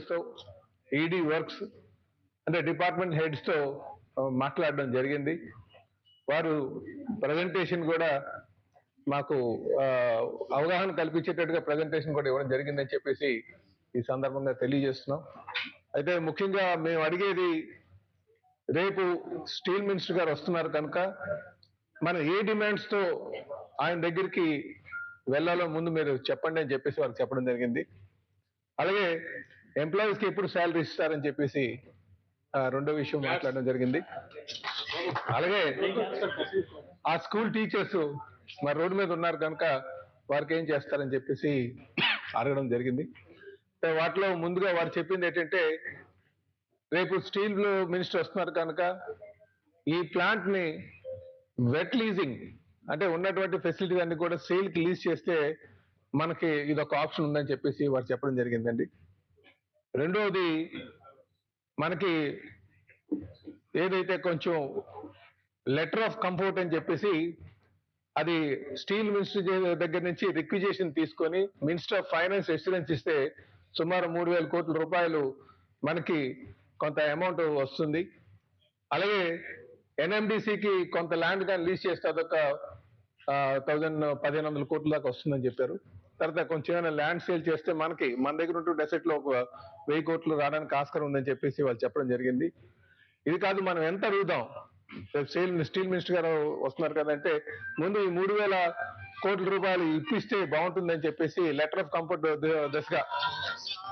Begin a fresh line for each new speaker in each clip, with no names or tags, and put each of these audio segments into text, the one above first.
ఆఫీసర్స్తో, ED works అంటే department హెడ్స్తో మాట్లాడడం జరిగింది. వారు ప్రజెంటేషన్ కూడా మాకు అవగాహన కల్పించేటట్టుగా ప్రజెంటేషన్ కూడా ఇవ్వడం జరిగిందని చెప్పేసి ఈ సందర్భంగా తెలియజేస్తున్నాం. అయితే ముఖ్యంగా మేము అడిగేది, రేపు స్టీల్ మినిస్టర్ గారు వస్తున్నారు కనుక మనం ఏ డిమాండ్స్తో ఆయన దగ్గరికి వెళ్ళాలో ముందు మీరు చెప్పండి అని చెప్పేసి వారికి చెప్పడం జరిగింది. అలాగే ఎంప్లాయీస్కి ఎప్పుడు శాలరీ ఇస్తారని చెప్పేసి రెండో విషయం మాట్లాడడం జరిగింది. అలాగే ఆ స్కూల్ టీచర్స్ మరి రోడ్డు మీద ఉన్నారు కనుక వారికి ఏం చేస్తారని చెప్పేసి అడగడం జరిగింది. వాటిలో ముందుగా వారు చెప్పింది ఏంటంటే, రేపు స్టీల్ మినిస్టర్ వస్తున్నారు కనుక ఈ ప్లాంట్ ని వెట్ లీజింగ్ అంటే ఉన్నటువంటి ఫెసిలిటీస్ అన్ని కూడా సేల్ కి లీజ్ చేస్తే మనకి ఇది ఒక ఆప్షన్ ఉందని చెప్పేసి వారు చెప్పడం జరిగిందండి. రెండవది, మనకి ఏదైతే కొంచెం లెటర్ ఆఫ్ కంఫర్ట్ అని చెప్పేసి అది స్టీల్ మినిస్టర్ దగ్గర నుంచి రిక్విజేషన్ తీసుకొని మినిస్టర్ ఆఫ్ ఫైనాన్స్ ఎక్సలెన్స్ ఇస్తే సుమారు 3,000 కోట్ల రూపాయలు మనకి కొంత అమౌంట్ వస్తుంది. అలాగే ఎన్ఎండిసికి కొంత ల్యాండ్ కానీ లీజ్ చేస్తే అదొక 1,500 కోట్ల దాకా వస్తుందని చెప్పారు. తర్వాత కొంచెం ఏమైనా ల్యాండ్ సేల్ చేస్తే మన దగ్గర ఉంటూ డెసెట్ లో 1,000 కోట్లు రావడానికి ఆస్కారం ఉందని చెప్పేసి వాళ్ళు చెప్పడం జరిగింది. ఇది కాదు, మనం ఎంత అడుగుదాం, స్టీల్ మినిస్టర్ గారు వస్తున్నారు కదంటే ముందు ఈ 3,000 కోట్ల రూపాయలు ఇప్పిస్తే బాగుంటుందని చెప్పేసి లెటర్ ఆఫ్ కంఫర్ట్ దశగా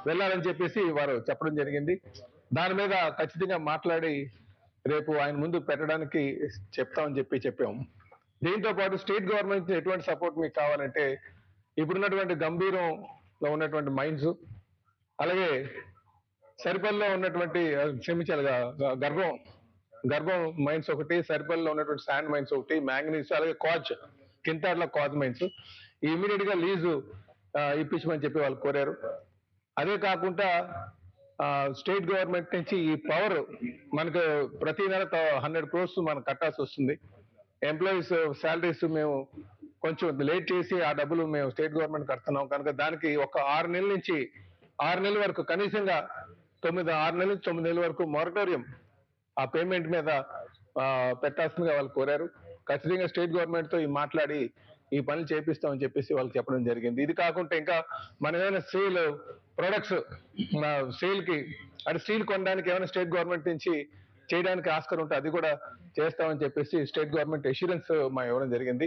వెళ్ళాలని చెప్పేసి వారు చెప్పడం జరిగింది. దాని మీద ఖచ్చితంగా మాట్లాడి రేపు ఆయన ముందు పెట్టడానికి చెప్తామని చెప్పాము. దీంతో పాటు స్టేట్ గవర్నమెంట్ ఎటువంటి సపోర్ట్ మీకు కావాలంటే, ఇప్పుడున్నటువంటి గంభీరంలో ఉన్నటువంటి మైన్స్, అలాగే సరిపల్లిలో ఉన్నటువంటి గర్భం మైన్స్ ఒకటి, సరిపల్లిలో ఉన్నటువంటి శాండ్ మైన్స్ ఒకటి, మ్యాంగనీస్, అలాగే కింతాడ్లో కాజ్ మైన్స్ ఇమీడియట్ గా లీజు ఇప్పించమని చెప్పి వాళ్ళు కోరారు. అదే కాకుండా స్టేట్ గవర్నమెంట్ నుంచి ఈ పవర్ మనకు ప్రతి నెల 100 crores మనం కట్టాల్సి వస్తుంది. ఎంప్లాయీస్ శాలరీస్ మేము కొంచెం లేట్ చేసి ఆ డబ్బులు మేము స్టేట్ గవర్నమెంట్ కడుతున్నాం కనుక దానికి ఒక 6 నెలల నుంచి 6 నెలల వరకు కనీసంగా 6 నెలల నుంచి 9 నెలల వరకు మొరటోరియం ఆ పేమెంట్ మీద పెట్టాల్సిందిగా వాళ్ళు కోరారు. ఖచ్చితంగా స్టేట్ గవర్నమెంట్ తో మాట్లాడి ఈ పనులు చేపిస్తామని చెప్పేసి వాళ్ళకి చెప్పడం జరిగింది. ఇది కాకుండా ఇంకా మన ఏమైనా సేల్ ప్రొడక్ట్స్ సేల్ కి అంటే స్టీల్ కొనడానికి ఏమైనా స్టేట్ గవర్నమెంట్ నుంచి చేయడానికి ఆస్కారం ఉంటే అది కూడా చేస్తామని చెప్పేసి స్టేట్ గవర్నమెంట్ అష్యూరెన్స్ ఇవ్వడం జరిగింది.